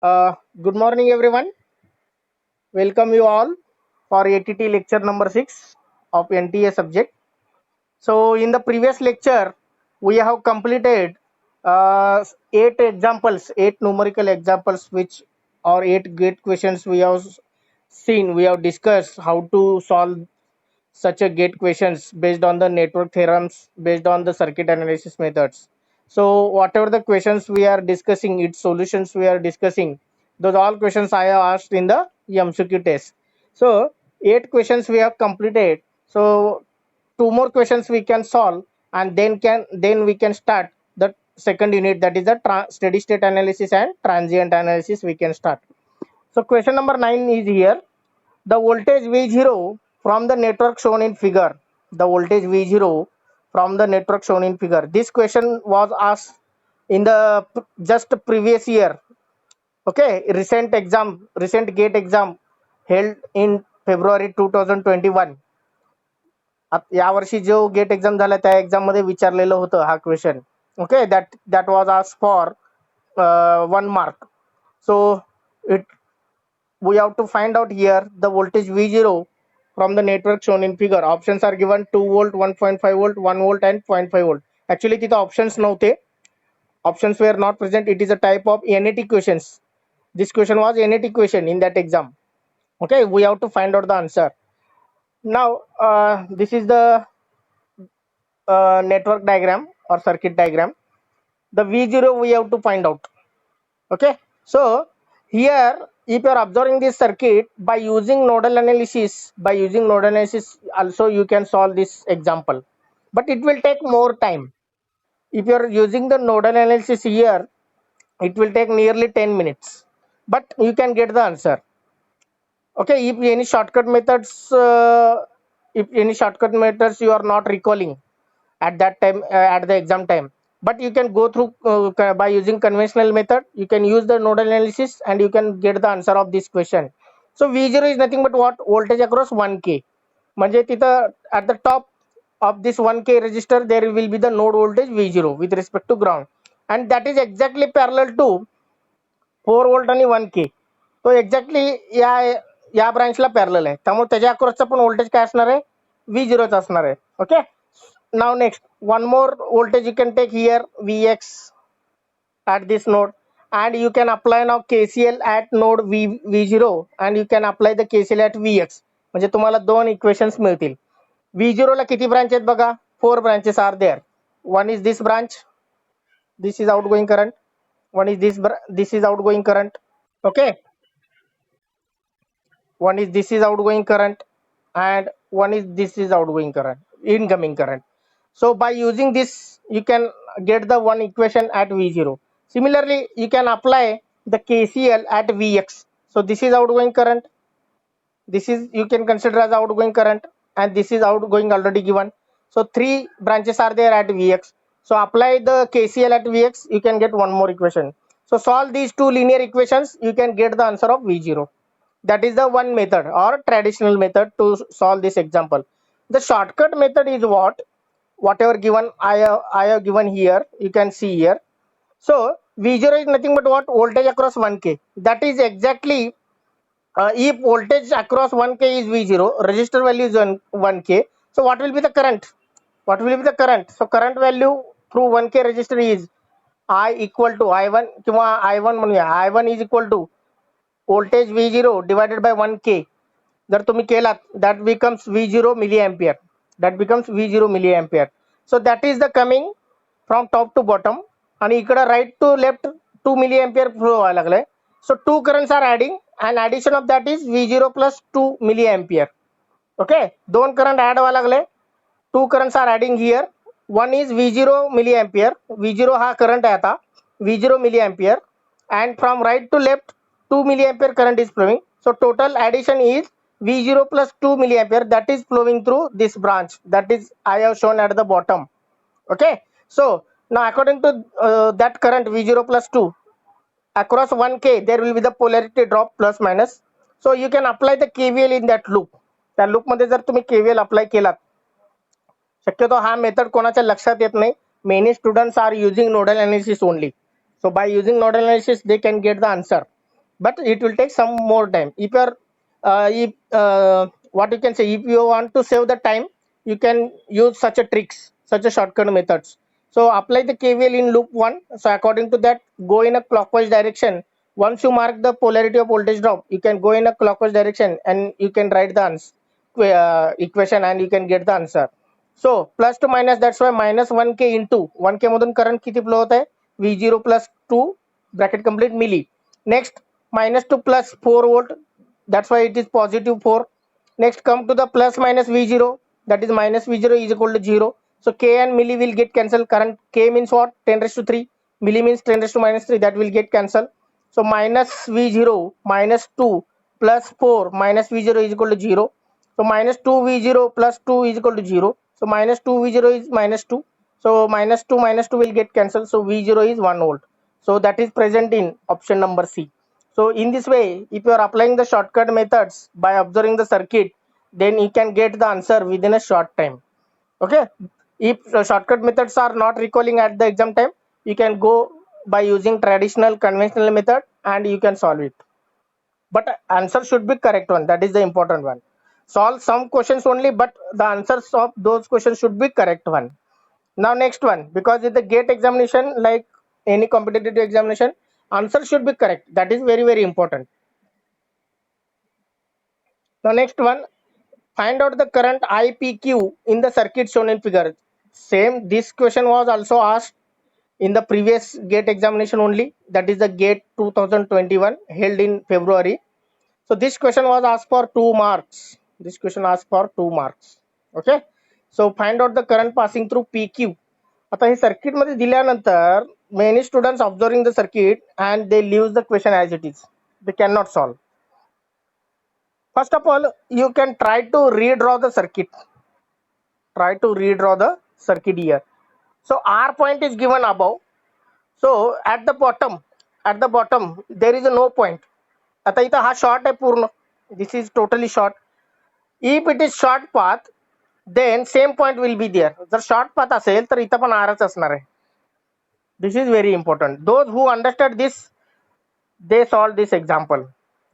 Good morning, everyone. Welcome you all for ATT lecture number 6 of NTA subject. So, in the previous lecture, we have completed 8 numerical examples, which are 8 gate questions we have seen. We have discussed how to solve such a gate questions based on the network theorems, based on the circuit analysis methods. So whatever the questions we are discussing, its solutions we are discussing, those all questions I have asked in the MCQ test. So 8 questions we have completed. So two more questions we can solve, and then we can start the second unit, that is the steady state analysis and transient analysis we can start. So question number 9 is here. The voltage V0 from the network shown in figure. The voltage V0 from the network shown in figure. This question was asked in the just previous year. Okay, recent gate exam held in February 2021. यावर्षी जो gate exam झाला त्या exam मध्ये विचारलेलं होतं हा question. Okay, that was asked for 1 mark. So it we have to find out here the voltage V0 from the network shown in figure. Options are given 2 volt, 1.5 volt, 1 volt and 0.5 volt. Actually तिथं options नव्हते. Options were not present. It is a type of NAT questions. This question was NAT question in that exam. Okay, we have to find out the answer. Now this is the network diagram or circuit diagram. The V0 we have to find out. Okay, so here if you are observing this circuit by using nodal analysis, also you can solve this example, but it will take more time. If you are using the nodal analysis here, it will take nearly 10 minutes, but you can get the answer. Okay, if any shortcut methods you are not recalling at that time, at the exam time, but you can go through by using conventional method. You can use the nodal analysis and you can get the answer of this question. So V0 is nothing but what? Voltage across 1k. म्हणजे तिथं at the top of this 1k resistor there will be the node voltage V0 with respect to ground, and that is exactly parallel to 4 volt आणि 1k. तो exactly या ब्रांचला parallel आहे, त्यामुळे त्याच्या अक्रॉसचा पण voltage काय असणार आहे? V0 च असणार आहे. Okay, now next one more voltage you can take here, Vx at this node, and you can apply now KCL at node V0 and you can apply the KCL at Vx. म्हणजे तुम्हाला दोन equations मिळतील. V0 ला किती branch आहेत बघा? 4 branches are there. One is this branch, this is outgoing current. One is this is outgoing current. Okay, one is this is outgoing current and one is this is outgoing current, incoming current. So by using this you can get the one equation at V0. Similarly you can apply the KCL at Vx. So this is outgoing current, this is you can consider as outgoing current, and this is outgoing already given. So 3 branches are there at Vx. So apply the KCL at Vx, you can get one more equation. So solve these two linear equations, you can get the answer of V0. That is the one method or traditional method to solve this example. The shortcut method is whatever given I have given here, you can see here. So V0 is nothing but what? Voltage across 1k. That is exactly if voltage across 1k is V0, resistor value is 1k. So what will be the current? What will be the current? So current value through 1k resistor is I equal to I1 किंवा I1 म्हणूया. I1 is equal to voltage V0 divided by 1k. जर तुम्ही केलात, that becomes V0 milliampere. That becomes V0 milliampere. So that is the coming from top to bottom, आणि इकडे right to left 2 milliampere flow व्हायला लागलाय. So two currents are adding and addition of that is V0 plus 2 milliampere. Okay, दोन current add व्हायला लागले. Two currents are adding here. One is V0 milliampere. V0 हा current आहे आता, V0 milliampere, and from right to left 2 milliampere current is flowing. So total addition is V0 plus 2 milliampere that is flowing through this branch, that is I have shown at the bottom. Okay, so now according to that current V0 plus 2 across 1k there will be the polarity drop plus minus. So you can apply the KVL in that loop. त्या loop मध्ये जर तुम्ही KVL apply केलात, शक्यतो हा method कोणाच्या लक्षात येत नाही. Many students are using nodal analysis only. So by using nodal analysis they can get the answer. but it will take some more time. If you are if what you can say, if you want to save the time, you can use such a tricks, such a shortcut methods. So apply the KVL in loop 1. So according to that, go in a clockwise direction. Once you mark the polarity of voltage drop, you can go in a clockwise direction and you can write the answer, equation, and you can get the answer. So plus to minus, that's why minus 1k into 1k मधून current किती flow होता है, V0 plus 2 bracket complete milli. Next minus to plus 4 volt, that's why it is positive 4. Next come to the plus minus V0, that is minus V0 is equal to 0. So k and milli will get cancelled. Current k means what, 10 raised to 3, milli means 10 raised to minus 3, that will get cancelled. So minus V0 minus 2 plus 4 minus V0 is equal to 0. So minus 2V0 plus 2 is equal to 0. So minus 2V0 is minus 2. So minus 2 will get cancelled. So V0 is 1 volt. So that is present in option number C. So in this way, if you are applying the shortcut methods by observing the circuit, then you can get the answer within a short time. Okay. If the shortcut methods are not recalling at the exam time, you can go by using traditional conventional method and you can solve it. But answer should be correct one. That is the important one. Solve some questions only, but the answers of those questions should be correct one. Now next one, because in the gate examination, like any competitive examination, answer should be correct. That is very, very important. Now next one, find out the current IPQ in the circuit shown in figure. Same, this question was also asked in the previous gate examination only. That is the gate 2021 held in February. So this question was asked for 2 marks. This question asked for 2 marks. Okay. So find out the current passing through PQ. आता हे circuit मध्ये दिल्यानंतर many students observing the circuit and they leave the question as it is. They cannot solve. First of all, you can try to redraw the circuit. Try to redraw the circuit here. So R point is given above. So at the bottom there is a no point. आता इथं हा short आहे पूर्ण. This is totally short. If it is short path, then same point will be there. जर short path असेल तर इथं पण R च असणार आहे. This is very important. Those who understood this, they solve this example.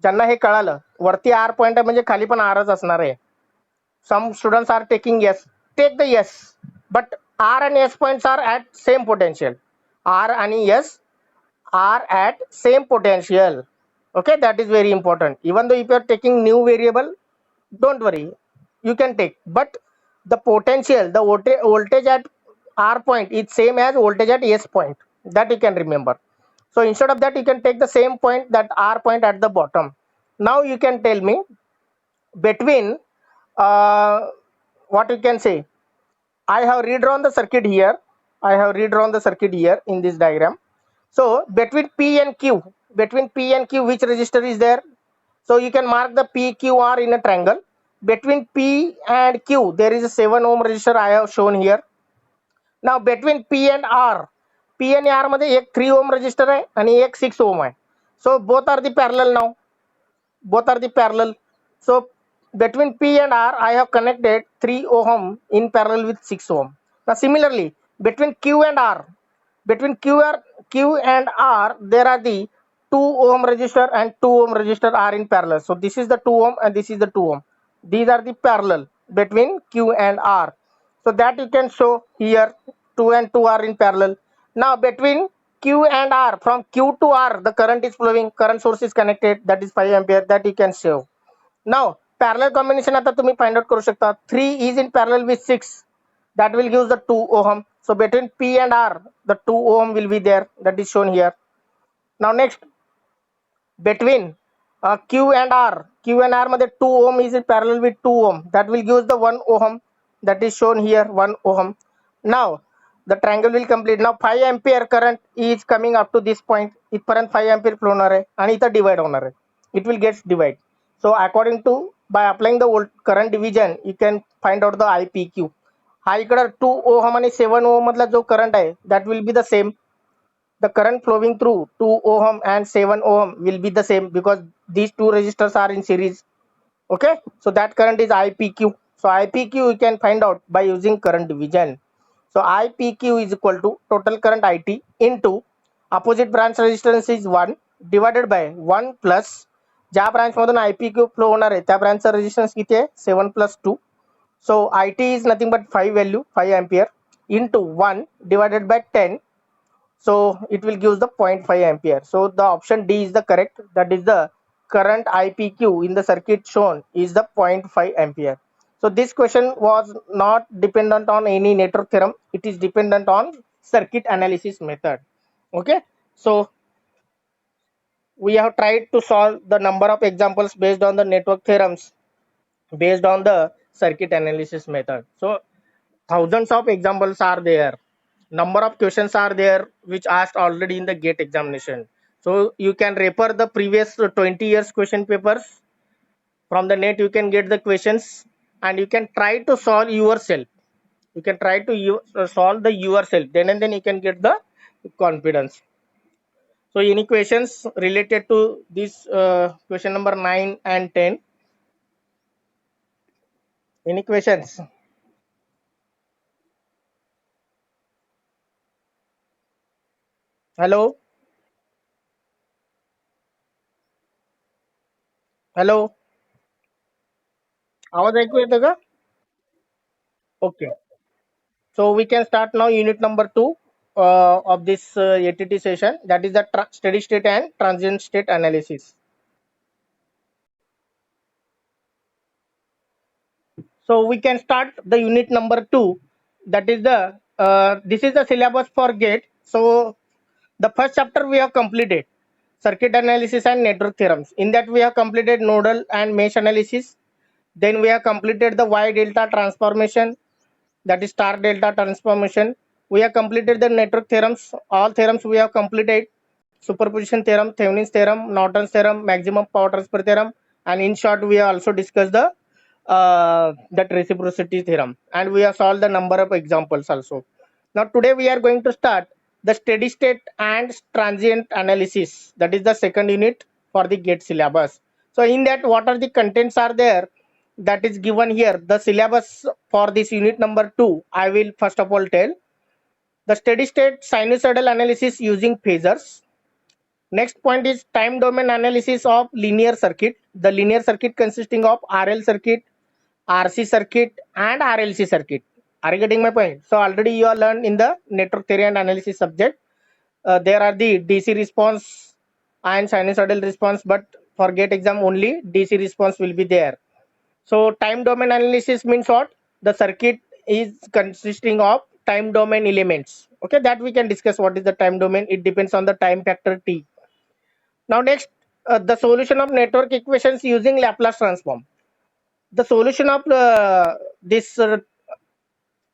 ज्यांना हे कळालं, वरती R point आहे म्हणजे खाली पण R च असणार आहे. Some students are taking yes. Take the yes, but R and S points are at same potential. R and S are at same potential. Okay, that is very important. Even though if you are taking new variable, don't worry, you can take, but the potential, the voltage at R point is same as voltage at S point. That you can remember. So instead of that, you can take the same point, that R point at the bottom. Now you can tell me between what you can say. I have redrawn the circuit here. I have redrawn the circuit here in this diagram. So between P and Q, which resistor is there? So you can mark the PQR in a triangle. Between P and Q, there is a 7 ohm resistor I have shown here. Now between P and R मध्ये एक 3 ohm resistor आहे आणि एक 6 ohm आहे. So both are the parallel now. Both are the parallel. So between P and R, I have connected 3 ohm in parallel with 6 ohm. Now similarly, between Q and R, Q and R, there are the 2 ohm resistor and 2 ohm resistor are in parallel. So this is the 2 ohm and this is the 2 ohm. These are the parallel between Q and R. So that you can show here, 2 and 2 are in parallel. Now between Q and R, from Q to R, the current is flowing, current source is connected, that is 5 ampere, that you can show. Now parallel combination आता तुम्ही find out करू शकता. 3 is in parallel with 6, that will give the 2 ohm. So between P and R, the 2 ohm will be there, that is shown here. Now next, between Q and R मध्ये 2 ohm is in parallel with 2 ohm, that will give the 1 ohm, that is shown here, 1 ohm. Now the triangle will complete. Now 5 ampere current is coming up to this point. इथपर्यंत 5 ampere flow होणार आहे आणि इथं divide होणार आहे. It will get divide. So according to, by applying the current division, you can find out the IPQ. हा इकडं 2 ohm आणि 7 ohm मधला जो करंट आहे, that will be the same. The current flowing through 2 ohm and 7 ohm will be the same because these two resistors are in series. Okay, so that current is IPQ. So IPQ you can find out by using current division. So IPQ is equal to total current IT into opposite branch resistance is 1 divided by 1 plus ज्या branch मधून IP Q flow होणार आहे त्या ब्रांचचा resistance किती आहे 7+2. सो IT is nothing but 5 value 5 ampere into 1 divided by 10. So it will give the 0.5 ampere. So the option D is the correct. That is the current IPQ in the circuit shown is the 0.5 ampere. So this question was not dependent on any network theorem. It is dependent on circuit analysis method. Okay. So we have tried to solve the number of examples based on the network theorems based on the circuit analysis method. So thousands of examples are there, number of questions are there which asked already in the gate examination. So you can refer the previous 20 years question papers from the net. You can get the questions and you can try to solve yourself. You can try to solve the yourself, then and then you can get the confidence. So any questions related to this question number 9 and 10? Any questions? Hello? Hello? आवाज ऐकू येतं का? Okay. So we can start now unit number 2 of this ATT session, that is the steady state and transient state analysis. So we can start the unit number 2, that is the this is the syllabus for GATE. So the first chapter we have completed circuit analysis and network theorems. In that we have completed nodal and mesh analysis. Then we have completed the Y delta transformation, that is star delta transformation. We have completed the network theorems. All theorems we have completed: superposition theorem, Thevenin's theorem, Norton's theorem, maximum power transfer theorem, and in short we have also discussed the that reciprocity theorem, and we have solved the number of examples also. Now today we are going to start the steady state and transient analysis, that is the second unit for the GATE syllabus. So in that, what are the contents are there, that is given here. The syllabus for this unit number 2, I will first of all tell. The steady state sinusoidal analysis using phasors. Next point is time domain analysis of linear circuit. The linear circuit consisting of RL circuit, RC circuit and RLC circuit. Are you getting my point? So already you are learned in the network theory and analysis subject. There are the DC response and sinusoidal response, but for GATE exam only DC response will be there. So time domain analysis means what? The circuit is consisting of time domain elements. Okay, that we can discuss what is the time domain. It depends on the time factor T. Now next, the solution of network equations using Laplace transform. The solution of this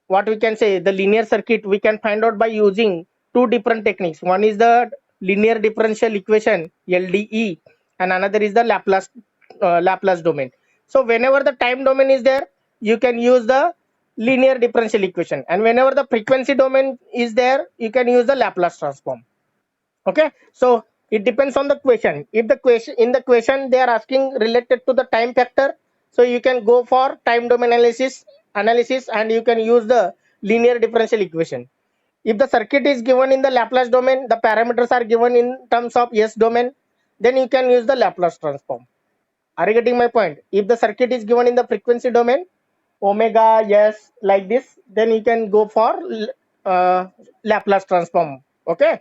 what we can say, the linear circuit, we can find out by using two different techniques. One is the linear differential equation, LDE, and another is the Laplace domain. So whenever the time domain is there, you can use the linear differential equation, and whenever the frequency domain is there, you can use the Laplace transform. Okay, so it depends on the question. If the question in the question they are asking related to the time factor, so you can go for time domain analysis and you can use the linear differential equation. If the circuit is given in the Laplace domain, the parameters are given in terms of S domain, then you can use the Laplace transform. Are you getting my point? If the circuit is given in the frequency domain, omega yes like this, then you can go for uh, Laplace transform. Okay,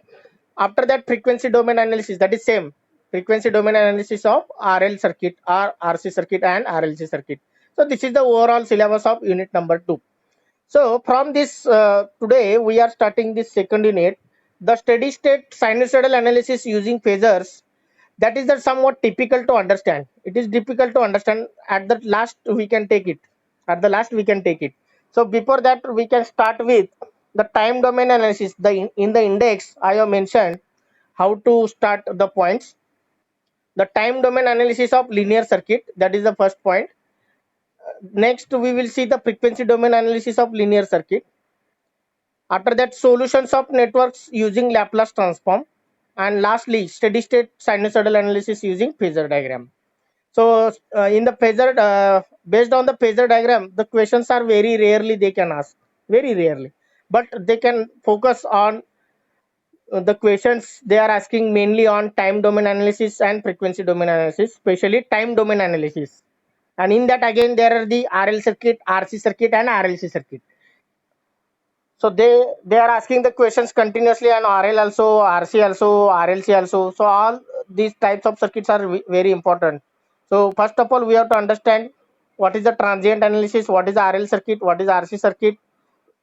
after that frequency domain analysis, that is same frequency domain analysis of RL circuit or RC circuit and RLC circuit. So this is the overall syllabus of unit number 2. So from this today we are starting this second unit, the steady state sinusoidal analysis using phasors. That is the somewhat typical to understand. It is difficult to understand. At the last we can take it. At the last we can take it. So before that we can start with the time domain analysis. In the index I have mentioned how to start the points. The time domain analysis of linear circuit, that is the first point. Next we will see the frequency domain analysis of linear circuit. After that, solutions of networks using Laplace transform, and lastly steady state sinusoidal analysis using phasor diagram. So in the phasor based on the phasor diagram, the questions are very rarely they can ask, very rarely, but they can focus on the questions they are asking mainly on time domain analysis and frequency domain analysis, especially time domain analysis. And in that again there are the RL circuit, RC circuit and RLC circuit. So they are asking the questions continuously on RL also, RC also, RLC also. So all these types of circuits are very important. So first of all we have to understand what is the transient analysis, what is the RL circuit, what is RC circuit,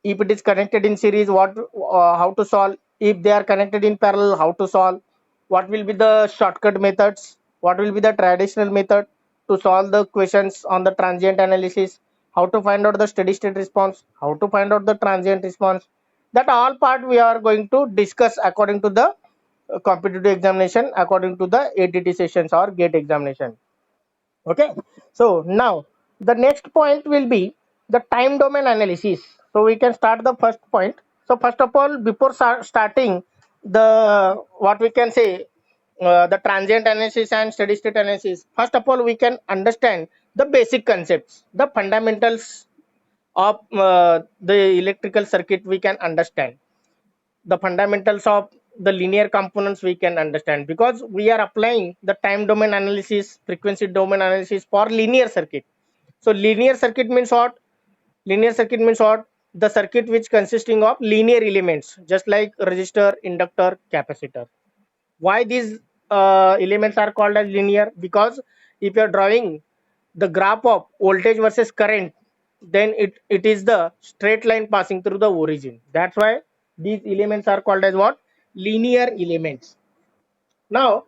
if it is connected in series, what how to solve, if they are connected in parallel, how to solve, what will be the shortcut methods, what will be the traditional method to solve the questions on the transient analysis, how to find out the steady state response, how to find out the transient response. That all part we are going to discuss according to the competitive examination, according to the ATT sessions or gate examination. Okay, so now the next point will be the time domain analysis. So we can start the first point. So first of all, before starting the what we can say, the transient analysis and steady state analysis, first of all we can understand the basic concepts, the fundamentals of the electrical circuit we can understand, the fundamentals of the linear components we can understand, because we are applying the time domain analysis, frequency domain analysis for linear circuit. So linear circuit means what? Linear circuit means what? The circuit which consisting of linear elements, just like resistor, inductor, capacitor. Why these elements are called as linear? Because if you are drawing the graph of voltage versus current, then it is the straight line passing through the origin. That's why these elements are called as what? Linear elements. Now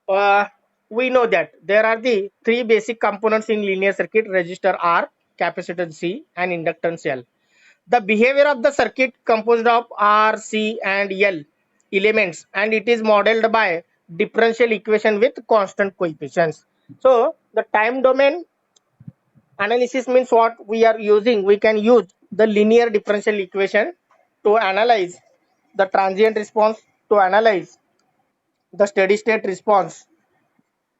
uh, we know that there are the three basic components in linear circuit: resistor R, capacitor C and inductance L. The behavior of the circuit composed of R, C and L elements, and it is modeled by differential equation with constant coefficients. So the time domain analysis means what we are using, we can use the linear differential equation to analyze the transient response, to analyze the steady state response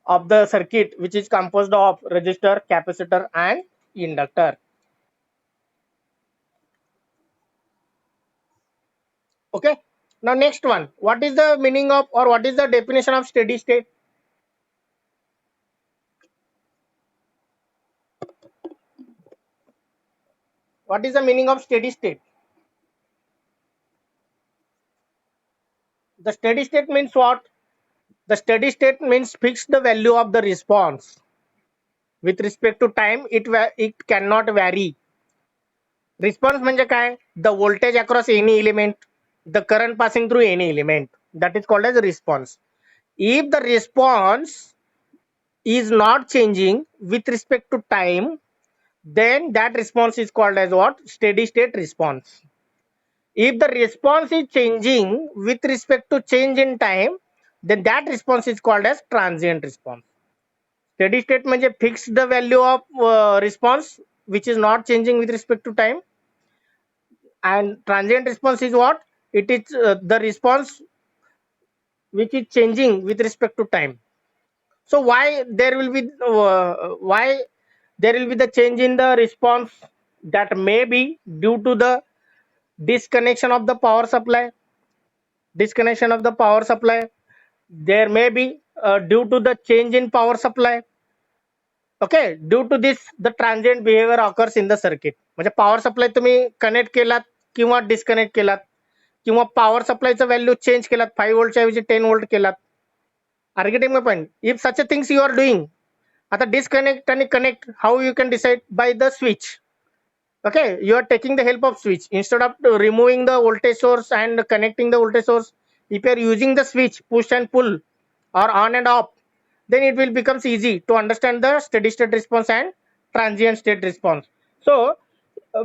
of the circuit which is composed of resistor, capacitor and inductor. Okay, now next one, what is the meaning of, or what is the definition of steady state? What is the meaning of steady state? The steady state means what? The steady state means fix the value of the response with respect to time. It cannot vary. Response म्हणजे काय? The voltage across any element, the current passing through any element, that is called as response. If the response is not changing with respect to time, then that response is called as what? Steady state response. If the response is changing with respect to change in time, then that response is called as transient response. Steady state म्हणजे fix the value of response which is not changing with respect to time, and transient response is what? It is the response which is changing with respect to time. So why there will be the change in the response? That may be due to the disconnection of the power supply. Disconnection of the power supply. There may be due to the change in power supply. Okay, due to this the transient behavior occurs in the circuit. म्हणजे power supply तुम्ही connect केलात किंवा disconnect केलात, किंवा power सप्लायचं value change केलात, 5 व्होल्टच्या ऐवजी 10 volt केलात. Are getting my point? If such a things you are doing, आता डिस्कनेक्ट आणि connect, how you can decide? By the switch. Okay, you are taking the help of switch instead of removing the voltage source and connecting the voltage source. If you are using the switch push and pull or on and off, then it will becomes easy to understand the steady state response and transient state response. So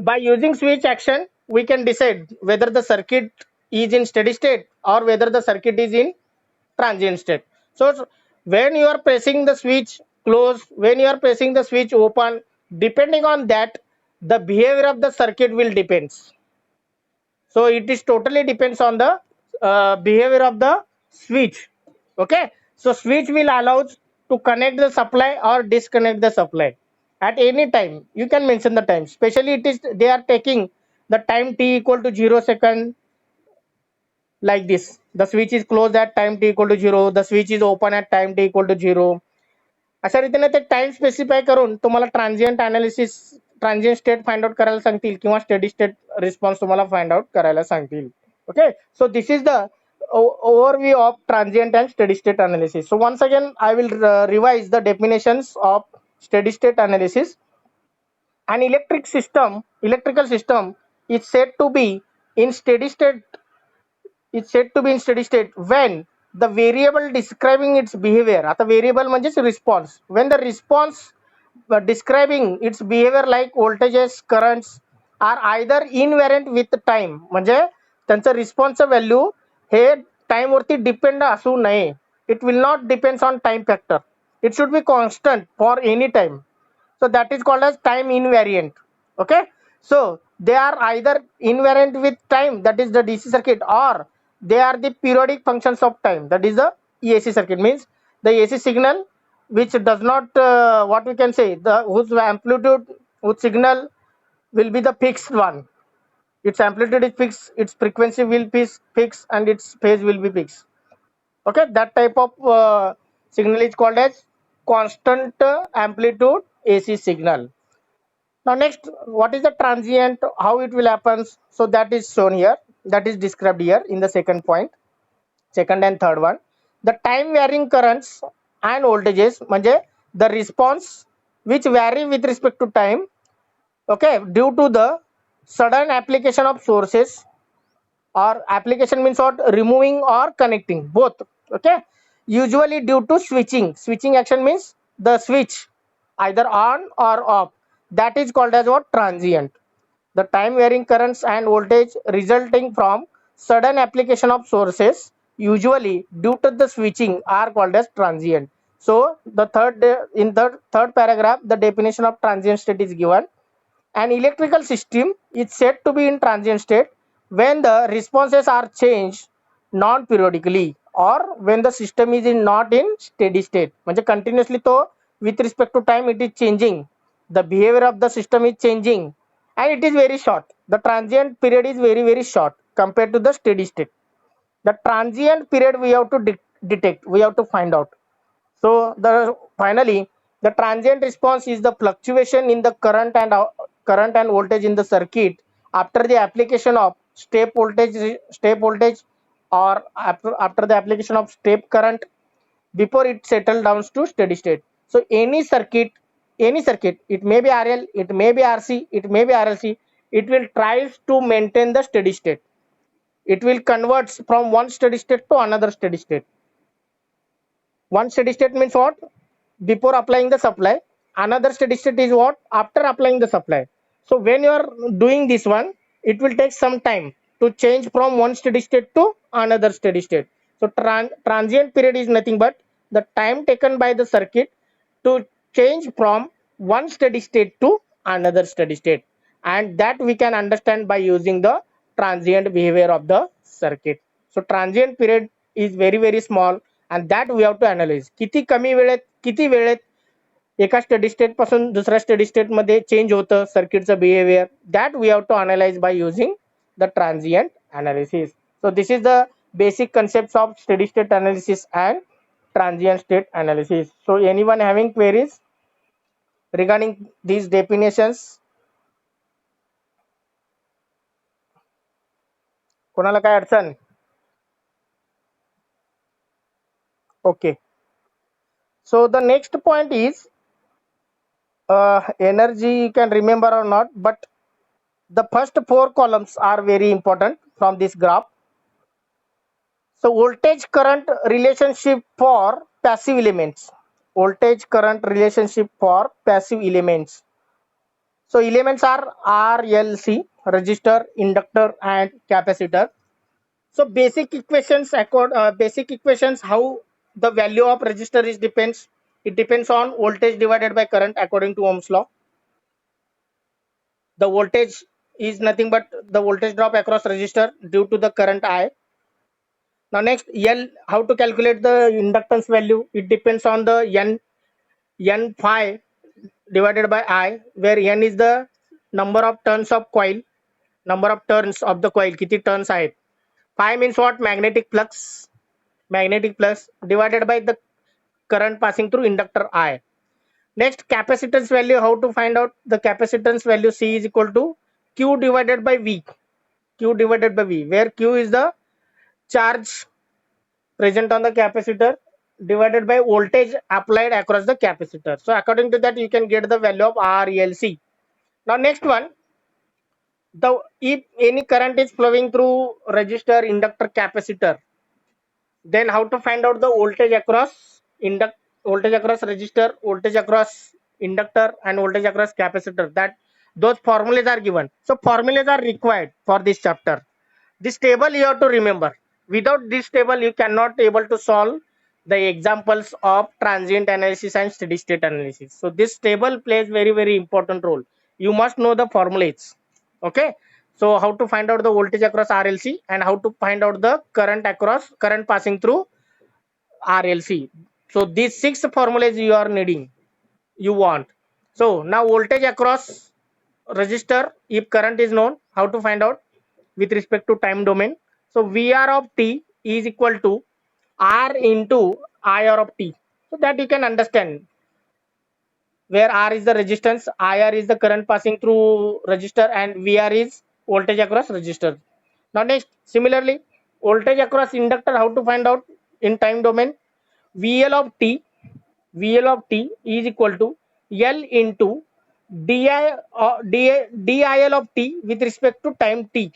by using switch action we can decide whether the circuit is in steady state or whether the circuit is in transient state. So when you are pressing the switch close, when you are pressing the switch open, depending on that the behavior of the circuit will depends. So it is totally depends on the behavior of the switch. Okay, so switch will allows to connect the supply or disconnect the supply at any time. You can mention the time, especially it is they are taking the time t equal to 0 second, like this. The switch is closed at time t equal to 0, the switch is open at time t equal to 0. अशा रीतीने ते time specify करून तुम्हाला transient analysis, transient state find out करायला सांगतील किंवा steady state response तुम्हाला find out करायला सांगतील. Okay, so this is the overview of transient and steady state analysis. So once again I will revise the definitions of steady state analysis. An electrical system is said to be in steady state, when the variable describing its behavior, आता variable म्हणजेच response, when the response describing its behavior like voltages, currents are either invariant with time, म्हणजे त्यांचं response value हे time वरती depend असू नये. It will not depends on time factor. It should be constant for any time. So that is called as time invariant. Okay, so they are either invariant with time, that is the DC circuit, or they are the periodic functions of time, that is the EAC circuit. Means the AC signal which does not what we can say, the whose amplitude, whose signal will be the fixed one. Its amplitude is fixed, its frequency will be fixed, and its phase will be fixed. Okay, that type of signal is called as constant amplitude AC signal. Now next, what is the transient, how it will happen? So that is shown here, that is described here in the second point, second and third one. The time varying currents and voltages म्हणजे the response which vary with respect to time, okay, due to the sudden application of sources, or application means what, removing or connecting both. Okay, usually due to switching action means the switch either on or off, that is called as what, transient. The time varying currents and voltage resulting from sudden application of sources usually due to the switching are called as transient. So the in the third paragraph the definition of transient state is given. An electrical system is said to be in transient state when the responses are changed non-periodically, or when the system is not in steady state. म्हणजे continuously तो with respect to time it is changing, the behavior of the system is changing, and it is very short. The transient period is very short compared to the steady state. The transient period we have to detect, we have to find out. So finally the transient response is the fluctuation in the current and voltage in the circuit after the application of step voltage, or after the application of step current before it settles down to steady state. So any circuit, it may be RL, it may be RC, it may be RLC, it will try to maintain the steady state. It will convert from one steady state to another steady state. One steady state means what? Before applying the supply. Another steady state is what? After applying the supply. So when you are doing this one, it will take some time to change from one steady state to another steady state. So transient period is nothing but the time taken by the circuit to change from one steady state to another steady state, and that we can understand by using the transient behavior of the circuit. So transient period is very small, and that we have to analyze. किती कमी वेळेत, किती वेळेत एका steady state पासून दुसऱ्या steady state मध्ये change होतं सर्किटचं behaviour, that we have to analyse by using the transient analysis. So this is the basic concepts of steady state analysis and transient state analysis. So anyone having queries regarding these definitions? कोणाला काय अडचण? Okay, so the next point is energy, you can remember or not, but the first four columns are very important from this graph. So voltage current relationship for passive elements, voltage current relationship for passive elements. So elements are RLC, resistor, inductor, and capacitor. So basic equations, how the value of resistor is depends. It depends on voltage divided by current according to Ohm's law. The voltage is nothing but the voltage drop across resistor due to the current I. Now next, L, how to calculate the inductance value? It depends on the N phi divided by I, where N is the number of turns of coil, number of turns of the coil, किती turns आहेत. Phi means what? Magnetic flux. Magnetic flux divided by the current passing through inductor I. Next, capacitance value. How to find out the capacitance value? C is equal to Q divided by V. Q divided by V, where Q is the charge present on the capacitor divided by voltage applied across the capacitor. So according to that, you can get the value of RLC. Now next one, the if any current is flowing through resistor, inductor, capacitor, then how to find out the voltage across voltage across resistor, voltage across inductor, and voltage across capacitor? That those formulas are given. So formulas are required for this chapter. This table you have to remember. Without this table, you cannot able to solve the examples of transient analysis and steady state analysis. So this table plays very important role. You must know the formulas. Okay. So how to find out the voltage across RLC and how to find out the current passing through RLC. So these six formulas you are needing, you want. So now voltage across resistor, if current is known, how to find out with respect to time domain? So VR of t is equal to R into IR of t. So that you can understand, where R is the resistance, IR is the current passing through resistor, and VR is voltage across resistor. Now next, similarly, voltage across inductor, how to find out in time domain? VL of t, VL of t is equal to L into DIL of t with respect to time t.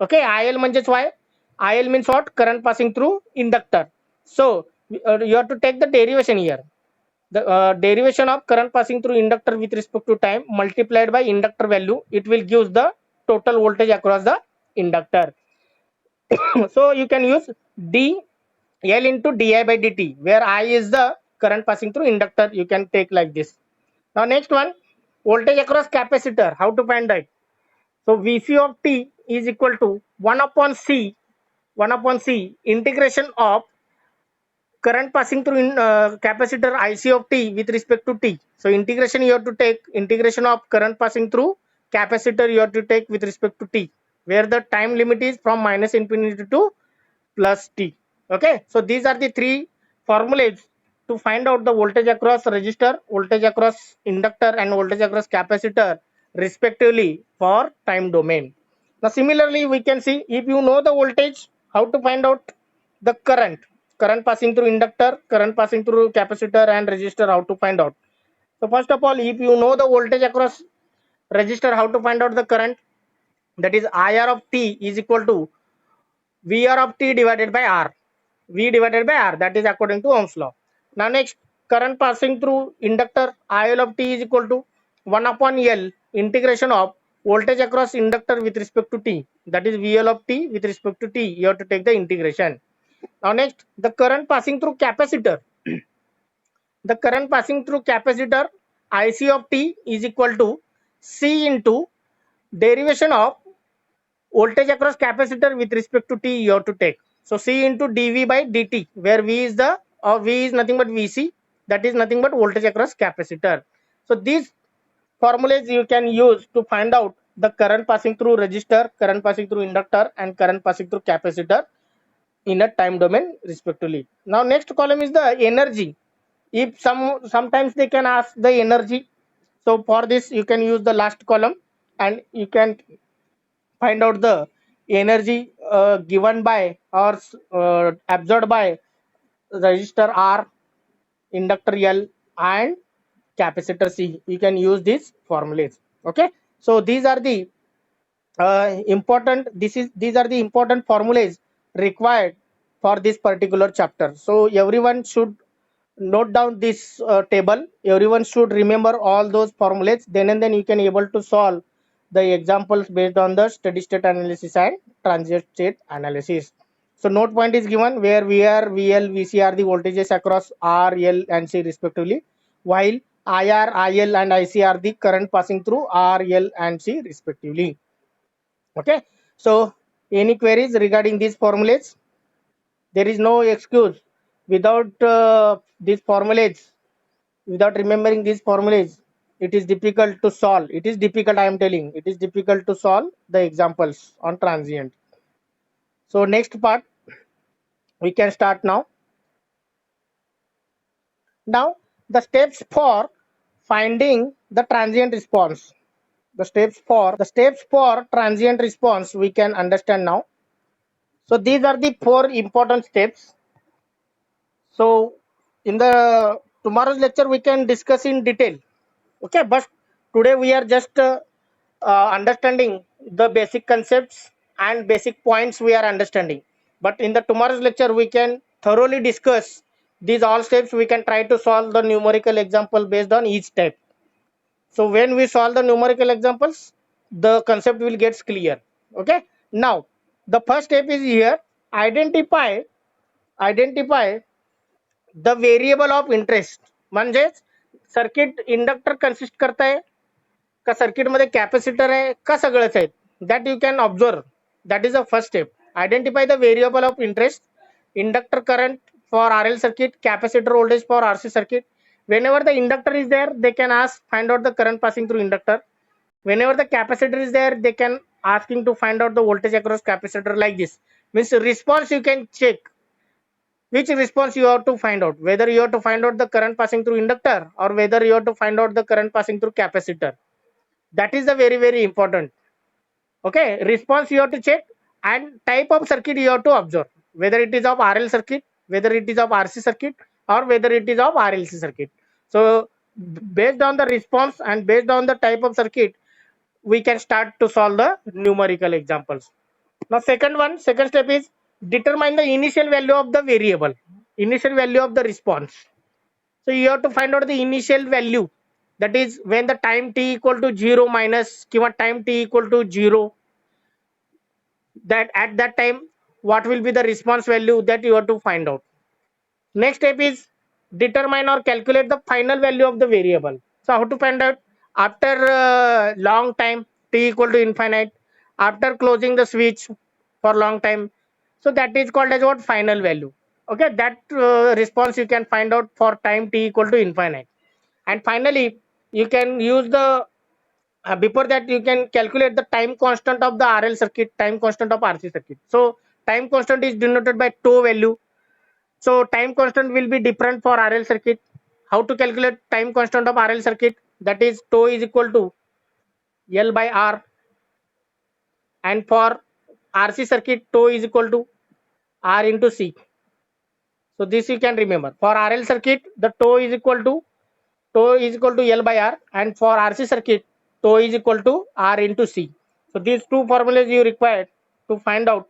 Okay, IL means why? IL means what? Current passing through inductor. So you have to take the derivation here. The derivation of current passing through inductor with respect to time multiplied by inductor value, it will give the total voltage across the inductor. So you can use D L into di by dt, where I is the current passing through inductor. You can take like this. Now next one, voltage across capacitor. How to find that? So Vc of t is equal to 1 upon C, 1 upon C integration of current passing through capacitor IC of t with respect to t. So integration you have to take, integration of current passing through capacitor you have to take with respect to t, where the time limit is from minus infinity to plus t. Okay, so these are the three formulas to find out the voltage across resistor, voltage across inductor, and voltage across capacitor respectively for time domain. Now similarly, we can see, if you know the voltage, how to find out the current passing through inductor, current passing through capacitor and resistor, how to find out? So first of all, if you know the voltage across resistor, how to find out the current? That is IR of t is equal to VR of t divided by R. V divided by R, that is according to Ohm's law. Now next, current passing through inductor, IL of t is equal to 1 upon L integration of voltage across inductor with respect to t, that is VL of t with respect to t. You have to take the integration. Now next, the current passing through capacitor. The current passing through capacitor IC of t is equal to C into derivation of voltage across capacitor with respect to t you have to take. So C into dV by dt, where V is the V is nothing but Vc, that is nothing but voltage across capacitor. So these formulas you can use to find out the current passing through resistor, current passing through inductor, and current passing through capacitor in a time domain respectively. Now next column is the energy. If sometimes they can ask the energy, so for this you can use the last column and you can find out the energy given by or absorbed by resistor R, inductor L, and capacitor C. You can use these formulas. Okay, so these are the these are the important formulas required for this particular chapter. So everyone should note down this table. Everyone should remember all those formulas. Then and then you can able to solve the examples based on the steady state analysis and transient state analysis. So note point is given, where VR, VL, VC are the voltages across R, L, and C respectively, while IR, IL, and IC are the current passing through R, L, and C respectively. Okay, so any queries regarding these formulas? There is no excuse. Without these formulas, without remembering these formulas, it is difficult to solve. It is difficult, I am telling. It is difficult to solve the examples on transient. So next part we can start now. Now the steps for finding the transient response. The steps for transient response we can understand now. So these are the four important steps. So in the tomorrow's lecture we can discuss in detail. Okay, but today we are just understanding the basic concepts and basic points we are understanding. But in the tomorrow's lecture we can thoroughly discuss these all steps. We can try to solve the numerical example based on each step. So when we solve the numerical examples, the concept will get clear. Okay. Now the first step is here. Identify the variable of interest. म्हणजेच circuit inductor consist करताय का circuit मध्ये capacitor आहे का सगळंच आहे. That you can observe. That is the first step. Identify the variable of interest. Inductor current for RL circuit, capacitor voltage for RC circuit. Whenever the inductor is there, they can ask find out the current passing through inductor. Whenever the capacitor is there, they can asking to find out the voltage across capacitor like this. Means response you can check. Which response you have to find out, whether you have to find out the current passing through inductor or whether you have to find out the current passing through capacitor. That is the very important. Okay, response you have to check, and type of circuit you have to observe, whether it is of RL circuit, whether it is of RC circuit, or whether it is of RLC circuit. So based on the response and based on the type of circuit, we can start to solve the numerical examples. Now second step is determine the initial value of the variable, initial value of the response. So you have to find out the initial value, that is when the time t equal to 0 minus kiwa time t equal to 0, that at that time what will be the response value, that you have to find out. Next step is determine or calculate the final value of the variable. So how to find out? After long time t equal to infinite, after closing the switch for long time, so that is called as what? Final value. Okay, that response you can find out for time t equal to infinite. And finally you can use the before that you can calculate the time constant of the RL circuit, time constant of RC circuit. So time constant is denoted by tau value. So time constant will be different for RL circuit. How to calculate time constant of RL circuit? That is tau is equal to L by R, and for RC circuit tau is equal to R into C. So this you can remember. For RL circuit the tau is equal to L by R, and for RC circuit tau is equal to R into C. So these two formulas you require to find out.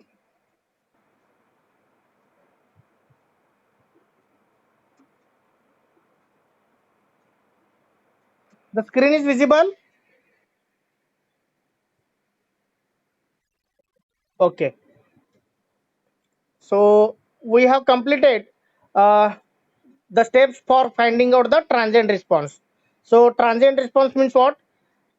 The screen is visible. Okay. So we have completed the steps for finding out the transient response. So transient response means what?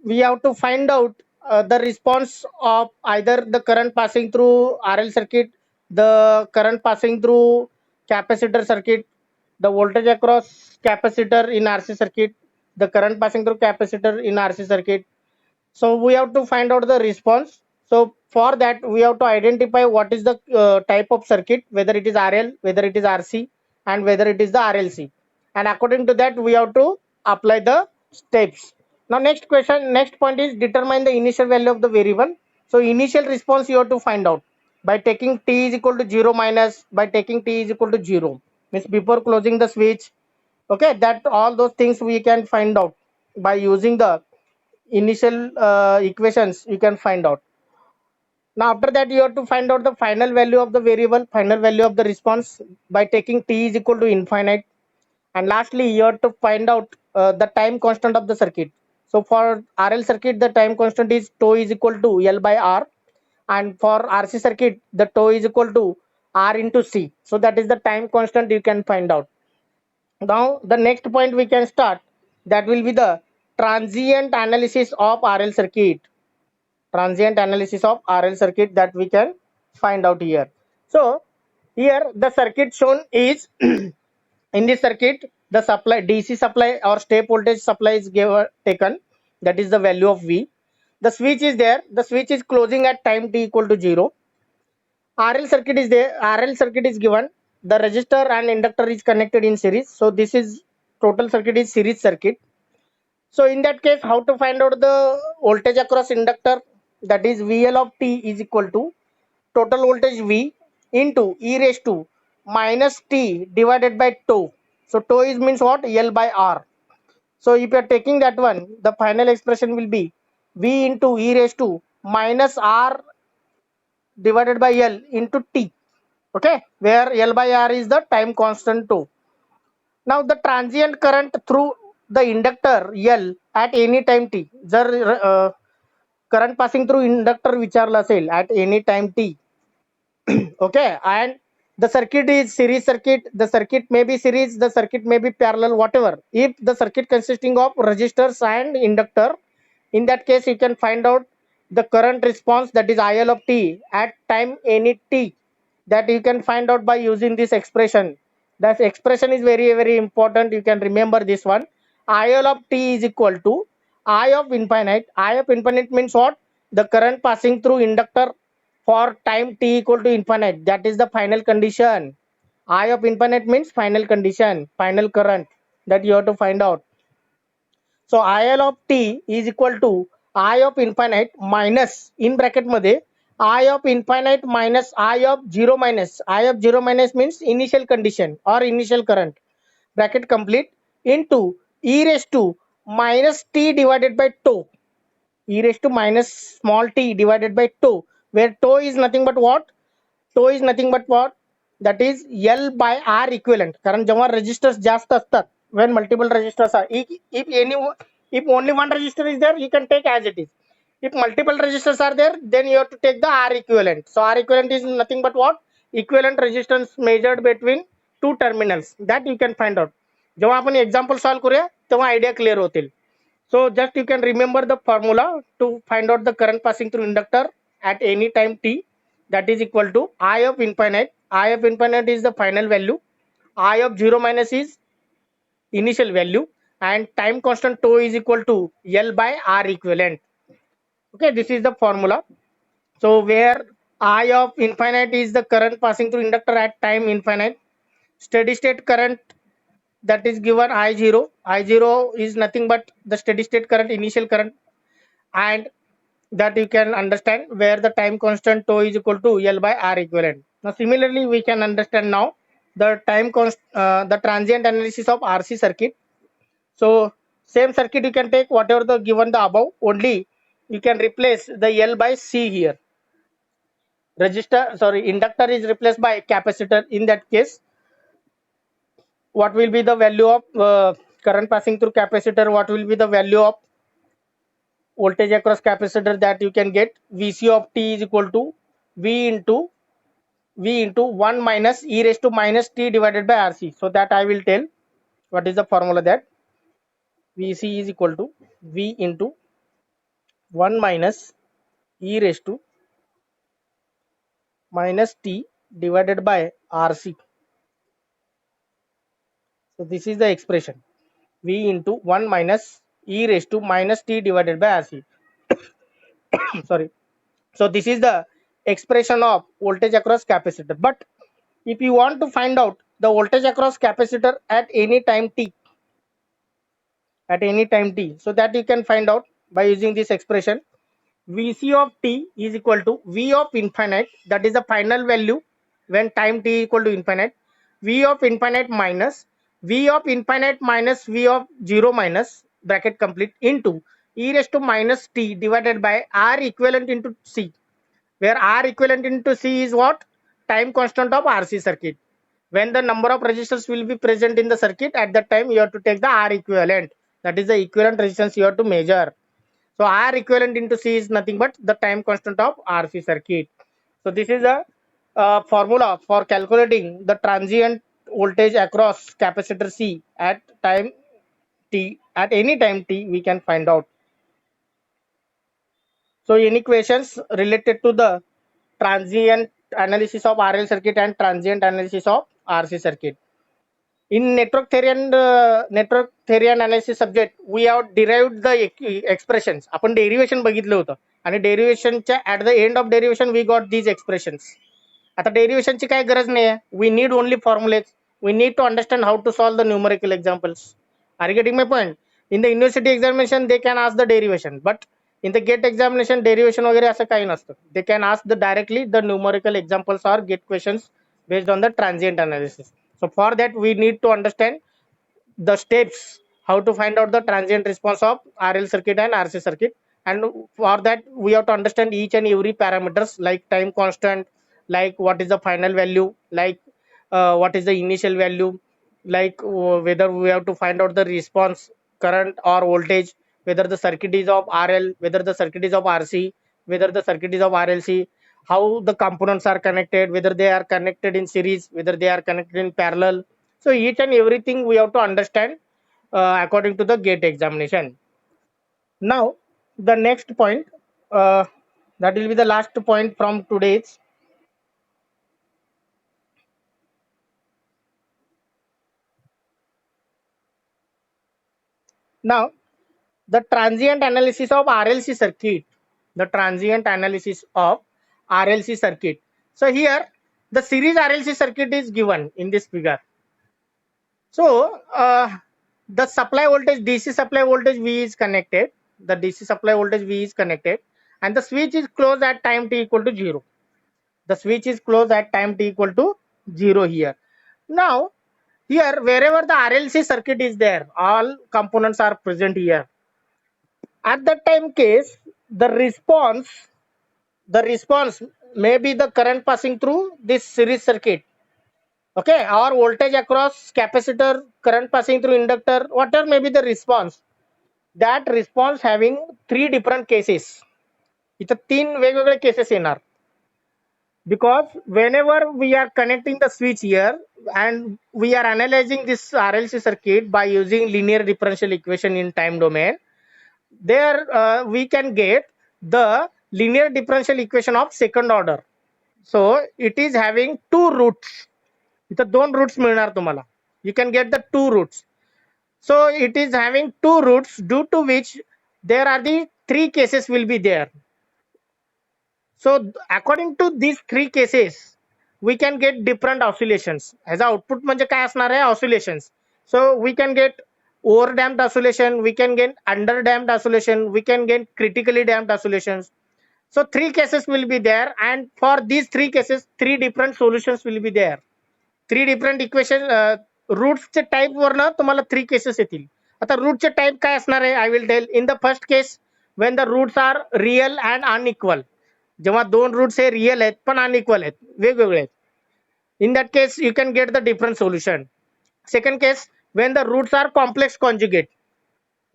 We have to find out the response of either the current passing through RL circuit, the current passing through capacitor circuit, the voltage across capacitor in RC circuit, the current passing through capacitor in RC circuit. So we have to find out the response. So for that we have to identify what is the type of circuit, whether it is RL, whether it is RC, and whether it is the RLC. And according to that we have to apply the steps. Now next point is determine the initial value of the variable. So initial response you have to find out by taking t is equal to 0 minus, by taking t is equal to 0, means before closing the switch. Okay, that all those things we can find out by using the initial equations you can find out. Now after that you have to find out the final value of the variable, final value of the response by taking t is equal to infinite. And lastly you have to find out the time constant of the circuit. So for RL circuit the time constant is tau is equal to L by R, and for RC circuit the tau is equal to R into C. So that is the time constant you can find out. Now the next point we can start, that will be the transient analysis of RL circuit. Transient analysis of RL circuit, that we can find out here. So here the circuit shown is in this circuit the supply DC supply or step voltage supply is taken, that is the value of V. The switch is there, the switch is closing at time t equal to 0, RL circuit is there. RL circuit is given. The resistor and inductor is connected in series. So this is total circuit is series circuit. So in that case, how to find out the voltage across inductor? That is VL of t is equal to total voltage V into e raised to minus t divided by tau. So tau is means what? L by R. So if you are taking that one, the final expression will be V into e raised to minus R divided by L into t. Okay, where L by R is the time constant tau. Now the transient current through the inductor L at any time t. जर current passing through inductor विचारला असेल at any time t. Okay, and the circuit is series circuit. The circuit may be series, the circuit may be parallel, whatever. If the circuit consisting of resistors and inductor, in that case you can find out the current response, that is IL of t at time any t, that you can find out by using this expression. That expression is very important. You can remember this one. IL of t is equal to I of infinite. I of infinite means what? The current passing through inductor for time t equal to infinite. That is the final condition. I of infinite means final condition, final current that you have to find out. So IL of t is equal to I of infinite minus in bracket मध्ये I of infinite minus I of 0 minus. I of 0 minus means initial condition or initial current. Bracket complete into e raised to minus t divided by tau. E raised to minus small t divided by tau, where tau is nothing but what? Tau is nothing but what? That is L by R equivalent. कारण जेव्हा resistors जास्त असतात, when multiple resistors are, if only one resistor is there, you can take as it is. If multiple resistors are there, then you have to take the R equivalent. So R equivalent is nothing but what? Equivalent resistance measured between two terminals. That you can find out. जेव्हा आपण example solve करूया तेव्हा idea clear होतील. So just you can remember the formula to find out the current passing through inductor at any time t, that is equal to I of infinite. I of infinite is the final value. I of 0 minus is initial value, and time constant tau is equal to L by R equivalent. Okay, this is the formula. So where I of infinite is the current passing through inductor at time infinite. Steady state current, that is given I0. I0 is nothing but the steady state current, initial current, and that you can understand where the time constant tau is equal to L by R equivalent. Now similarly we can understand now the the transient analysis of RC circuit. So same circuit you can take whatever the given the above, only you can replace the L by C here. Inductor is replaced by capacitor. In that case, what will be the value of current passing through capacitor? What will be the value of voltage across capacitor? That you can get Vc of t is equal to V into 1 minus e raised to minus t divided by RC. So that I will tell what is the formula, that Vc is equal to V into 1 minus e raised to minus t divided by RC. So this is the expression, V into 1 minus e raised to minus t divided by RC. Sorry. So this is the expression of voltage across capacitor. But if you want to find out the voltage across capacitor at any time t, so that you can find out by using this expression. Vc of t is equal to V of infinite, that is the final value when time t equal to infinite, V of infinite minus V of infinite minus V of 0 minus bracket complete into e raised to minus t divided by R equivalent into C, where R equivalent into C is what? Time constant of RC circuit. When the number of resistors will be present in the circuit, at that time you have to take the R equivalent, that is the equivalent resistance you have to measure. So R equivalent into C is nothing but the time constant of RC circuit. So this is a formula for calculating the transient voltage across capacitor C at time t, at any time t we can find out. So any questions related to the transient analysis of RL circuit and transient analysis of RC circuit? In network theory analysis subject, we have derived the expressions. आपण derivation बघितलं होतं आणि डेरिवेशनच्या at the end of derivation we got these expressions. आता डेरिव्हेशनची काय गरज नाही आहे. We need only formulas. We need to understand how to solve the numerical examples. Are you getting my point? In the university examination they can ask the derivation, but in the GATE examination derivation वगैरे असं काही नसतं. They can ask the directly the numerical examples or GATE questions based on the transient analysis. So for that we need to understand the steps how to find out the transient response of RL circuit and RC circuit, and for that we have to understand each and every parameters like time constant, like what is the final value, like what is the initial value, like whether we have to find out the response current or voltage, whether the circuit is of RL, whether the circuit is of RC, whether the circuit is of RLC, how the components are connected, whether they are connected in series, whether they are connected in parallel. So each and everything we have to understand according to the gate examination. Now the next point, uh, that will be the last point from today's. Now the transient analysis of RLC circuit. The transient analysis of RLC circuit. So here the series RLC circuit is given in this figure. So the supply voltage, DC supply voltage V is connected. The DC supply voltage V is connected, and the switch is closed at time t equal to 0. The switch is closed at time t equal to 0 here. Now here wherever the RLC circuit is there, all components are present here. At that time case, the response may be the current passing through this series circuit, okay, or voltage across capacitor, current passing through inductor, whatever may be the response. That response having three different cases. इथं तीन वेगवेगळे cases येणार, because whenever we are connecting the switch here and we are analyzing this RLC circuit by using linear differential equation in time domain, there we can get the linear differential equation of second order. So it is having two roots. इथं दोन roots मिळणार तुम्हाला. You can get the two roots. So it is having two roots, due to which there are the three cases will be there. So according to these three cases, we can get different oscillations. As output म्हणजे काय असणार आहे? Oscillations. So we can get over damped oscillation, we can get under damped oscillation, we can get critically damped oscillations. So three cases will be there, and for these three cases, three different solutions will be there. Three different equation, रूट्सचे type वरनं तुम्हाला three cases येतील. आता रूटचे type काय असणार आहे? I will tell. In the first case, when the roots are real and unequal, जेव्हा दोन रूट्स हे रिअल आहेत पण अनइक्वल आहेत, वेगवेगळे आहेत, in that case you can get the different solution. Second case, when the roots are complex conjugate,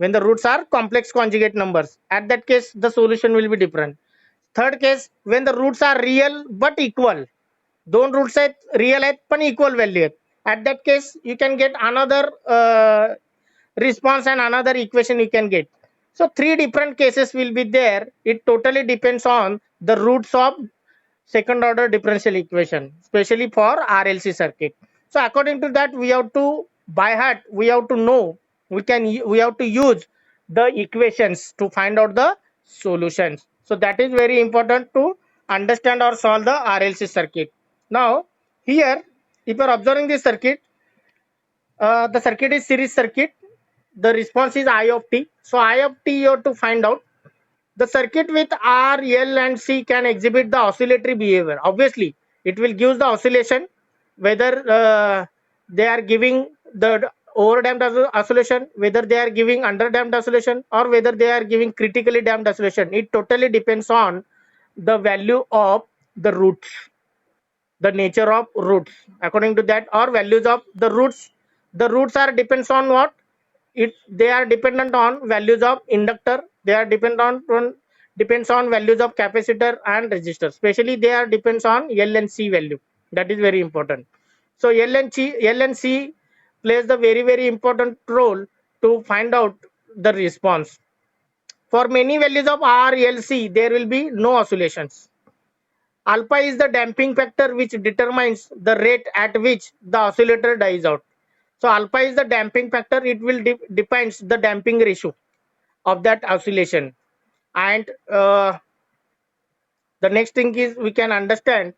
when the roots are complex conjugate numbers, at that case the solution will be different. Third case, when the roots are real but equal, दोन roots आहेत, real आहेत पण equal value आहेत, at that case you can get another response and another equation you can get. So three different cases will be there. It totally depends on the roots of second order differential equation, especially for RLC circuit. So according to that, we have to by heart, we have to know, we have to use the equations to find out the solutions. So that is very important to understand or solve the RLC circuit. Now here, if you are observing this circuit, the circuit is series circuit. The response is I of t. So I of t you have to find out. The circuit with R, L and C can exhibit the oscillatory behavior. Obviously, it will give the oscillation, whether they are giving the overdamped oscillation, whether they are giving underdamped oscillation, or whether they are giving critically damped oscillation. It totally depends on the value of the roots, the nature of roots. According to that, or values of the roots. The roots are depends on what? They are dependent on values of inductor, they are depends on values of capacitor and resistor. Especially they are depends on L and C value. That is very important. So L and C plays the very important role to find out the response. For many values of R, L, C, there will be no oscillations. Alpha is the damping factor which determines the rate at which the oscillator dies out. So alpha is the damping factor. It will depends the damping ratio of that oscillation. And the next thing is we can understand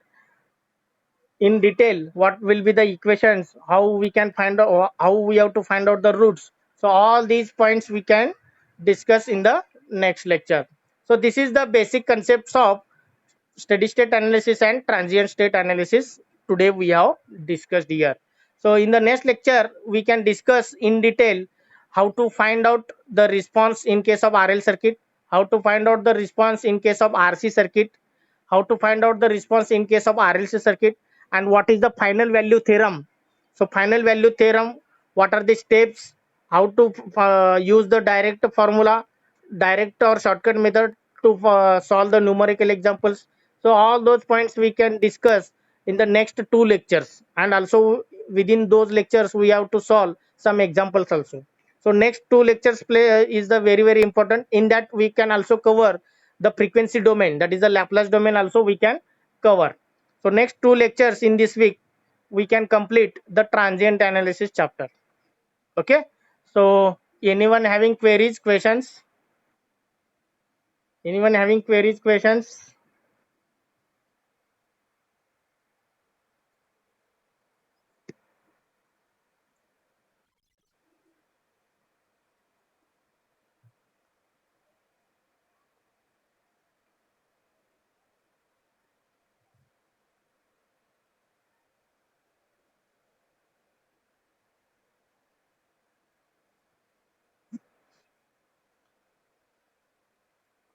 in detail what will be the equations, how we can find out, how we have to find out the roots. So all these points we can discuss in the next lecture. So this is the basic concepts of steady state analysis and transient state analysis today we have discussed here. So in the next lecture we can discuss in detail how to find out the response in case of RL circuit, how to find out the response in case of RC circuit, how to find out the response in case of RLC circuit, and what is the final value theorem. So final value theorem, what are the steps, how to use the direct formula, direct or shortcut method to solve the numerical examples. So all those points we can discuss in the next two lectures, and also within those lectures we have to solve some examples also. So next two lectures play is the very important. In that we can also cover the frequency domain, that is the Laplace domain also we can cover. So next two lectures in this week we can complete the transient analysis chapter. Okay. So anyone having queries, questions? Anyone having queries, questions?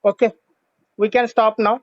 Okay, we can stop now.